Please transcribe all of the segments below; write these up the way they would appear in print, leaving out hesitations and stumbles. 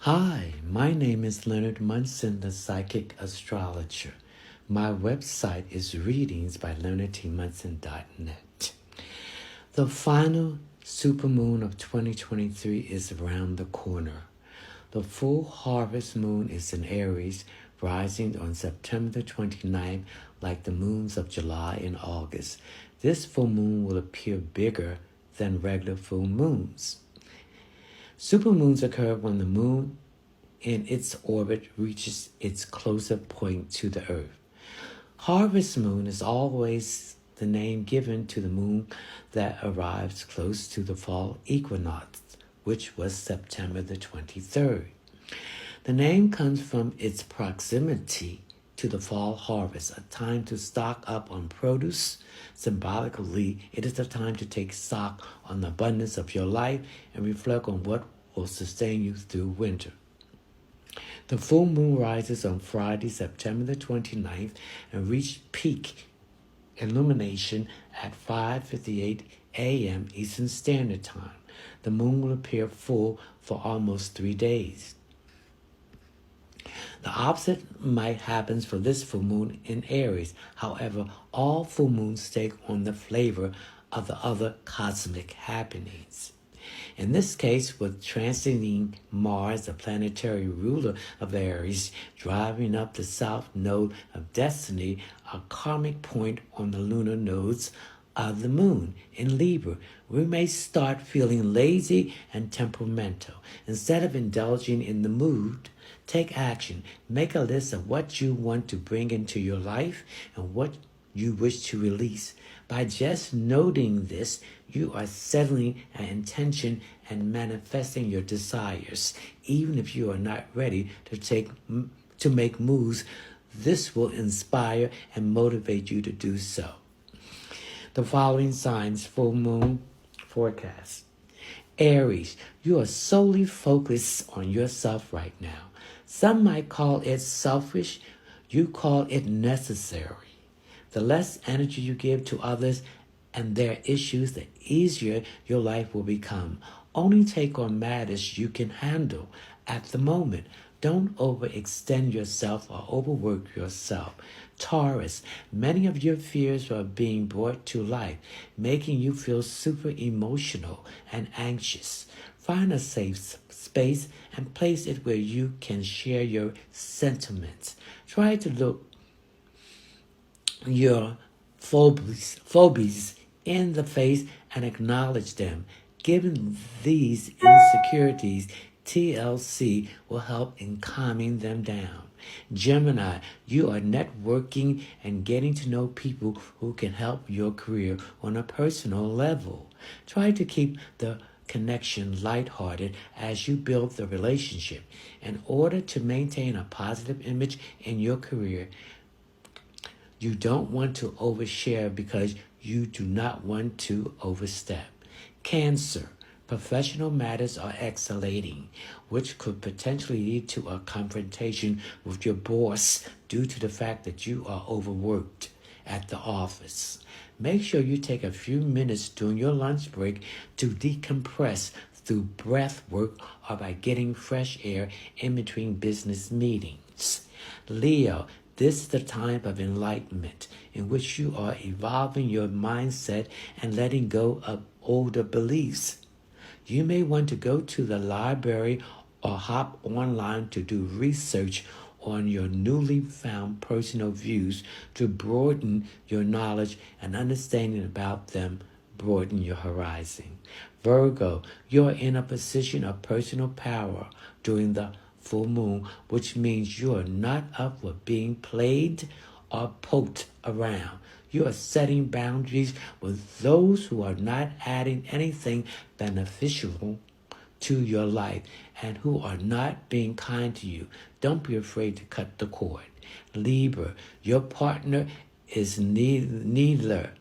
Hi, my name is Leonard Munson, the Psychic Astrologer. My website is readingsbyleonardtmunson.net. The final supermoon of 2023 is around the corner. The full harvest moon is in Aries, rising on September the 29th, like the moons of July and August. This full moon will appear bigger than regular full moons. Supermoons occur when the moon in its orbit reaches its closest point to the Earth. Harvest moon is always the name given to the moon that arrives close to the fall equinox, which was September the 23rd. The name comes from its proximity to the fall harvest, a time to stock up on produce. Symbolically, it is a time to take stock on the abundance of your life and reflect on what will sustain you through winter. The full moon rises on Friday, September the 29th, and reaches peak illumination at 5:58 a.m. Eastern Standard Time. The moon will appear full for almost 3 days. The opposite might happen for this full moon in Aries. However, all full moons take on the flavor of the other cosmic happenings. In this case, with transiting Mars, the planetary ruler of Aries, driving up the south node of destiny, a karmic point on the lunar nodes of the moon in Libra, we may start feeling lazy and temperamental. Instead of indulging in the mood, take action. Make a list of what you want to bring into your life and what you wish to release. By just noting this, you are settling an intention and manifesting your desires. Even if you are not ready to make moves, this will inspire and motivate you to do so. The following signs: full moon forecast. Aries, you are solely focused on yourself right now. Some might call it selfish. You call it necessary. The less energy you give to others and their issues, the easier your life will become. Only take on matters you can handle at the moment. Don't overextend yourself or overwork yourself. Taurus, many of your fears are being brought to life, making you feel super emotional and anxious. Find a safe space and place it where you can share your sentiments. Try to look your phobies in the face and acknowledge them. Given these insecurities, TLC will help in calming them down. Gemini, you are networking and getting to know people who can help your career on a personal level. Try to keep the connection lighthearted as you build the relationship. In order to maintain a positive image in your career, you don't want to overshare because you do not want to overstep. Cancer, professional matters are escalating, which could potentially lead to a confrontation with your boss due to the fact that you are overworked at the office. Make sure you take a few minutes during your lunch break to decompress through breath work or by getting fresh air in between business meetings. Leo, this is the time of enlightenment in which you are evolving your mindset and letting go of older beliefs. You may want to go to the library or hop online to do research on your newly found personal views to broaden your knowledge and understanding about them, broaden your horizon. Virgo, you're in a position of personal power during the full moon, which means you are not up for being played or poked around. You are setting boundaries with those who are not adding anything beneficial to your life and who are not being kind to you. Don't be afraid to cut the cord. Libra, your partner is neither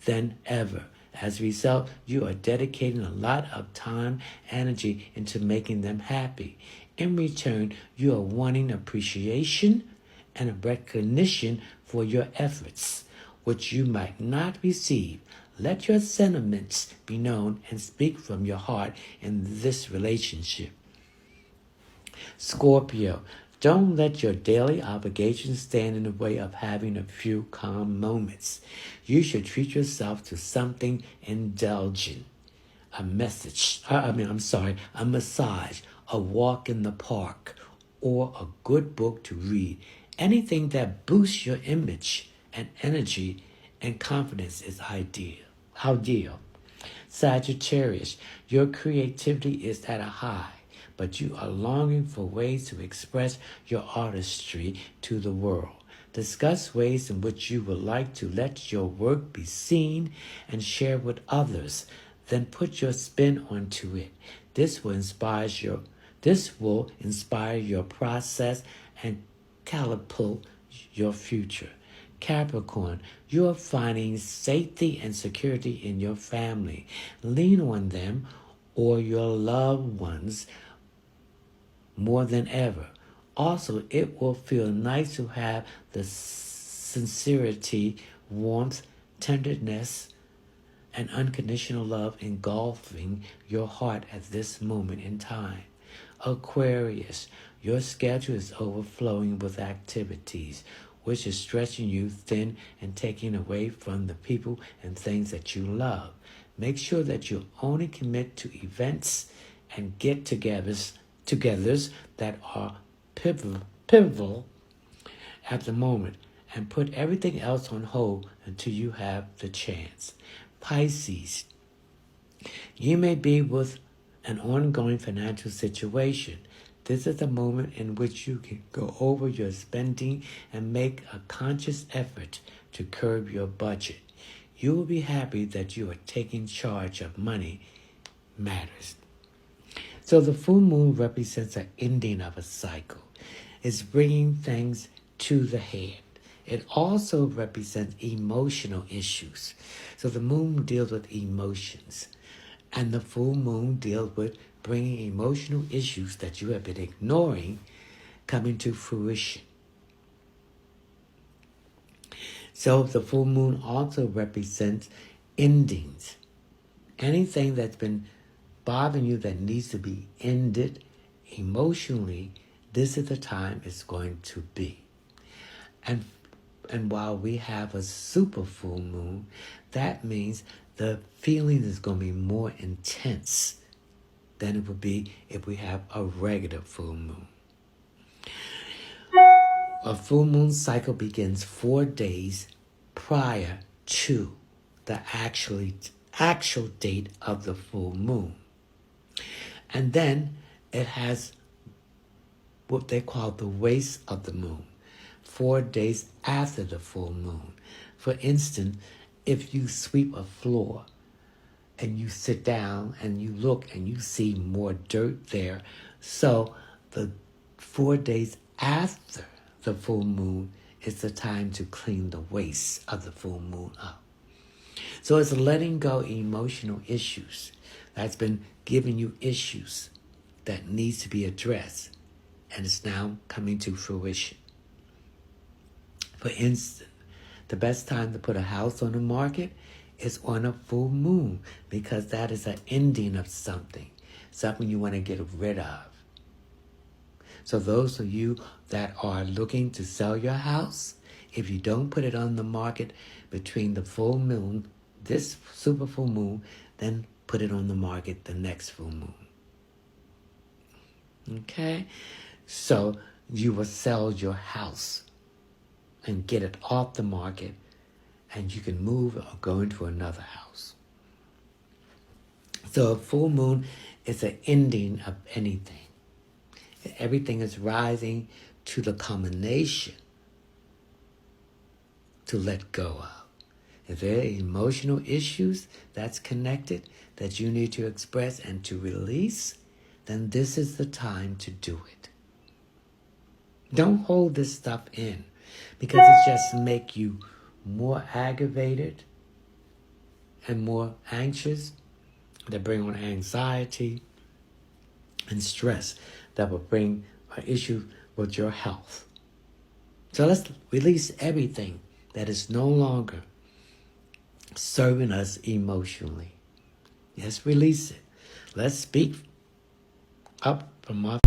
than ever. As a result, you are dedicating a lot of time, energy into making them happy. In return, you are wanting appreciation and a recognition for your efforts, which you might not receive. Let your sentiments be known and speak from your heart in this relationship. Scorpio, don't let your daily obligations stand in the way of having a few calm moments. You should treat yourself to something indulgent. A massage, a walk in the park, or a good book to read. Anything that boosts your image and energy and confidence is ideal. Sagittarius, your creativity is at a high, but you are longing for ways to express your artistry to the world. Discuss ways in which you would like to let your work be seen and shared with others. Then put your spin onto it. This will inspire your process and catapult your future. Capricorn, you are finding safety and security in your family. Lean on them or your loved ones more than ever. Also, it will feel nice to have the sincerity, warmth, tenderness, and unconditional love engulfing your heart at this moment in time. Aquarius, your schedule is overflowing with activities, which is stretching you thin and taking away from the people and things that you love. Make sure that you only commit to events and get-togethers that are pivotal at the moment, and put everything else on hold until you have the chance. Pisces, you may be with an ongoing financial situation. This is a moment in which you can go over your spending and make a conscious effort to curb your budget. You will be happy that you are taking charge of money matters. So the full moon represents an ending of a cycle. It's bringing things to the head. It also represents emotional issues. So the moon deals with emotions, and the full moon deals with bringing emotional issues that you have been ignoring coming to fruition. So the full moon also represents endings. Anything that's been bothering you that needs to be ended emotionally, this is the time it's going to be. And while we have a super full moon, that means the feeling is going to be more intense than it would be if we have a regular full moon. A full moon cycle begins 4 days prior to the actual date of the full moon. And then it has what they call the waste of the moon, 4 days after the full moon. For instance, if you sweep a floor and you sit down and you look and you see more dirt there, so the 4 days after the full moon is the time to clean the waste of the full moon up. So it's letting go emotional issues that's been giving you issues that needs to be addressed, and it's now coming to fruition. For instance, the best time to put a house on the market is on a full moon, because that is an ending of something you want to get rid of. So those of you that are looking to sell your house, if you don't put it on the market between the full moon, this super full moon, then put it on the market the next full moon. Okay? So you will sell your house and get it off the market, and you can move or go into another house. So a full moon is an ending of anything. Everything is rising to the culmination to let go of. If there are emotional issues that's connected that you need to express and to release, then this is the time to do it. Don't hold this stuff in, because it just makes you more aggravated and more anxious. That bring on anxiety and stress that will bring an issue with your health. So let's release everything that is no longer serving us emotionally. Let's release it. Let's speak up from our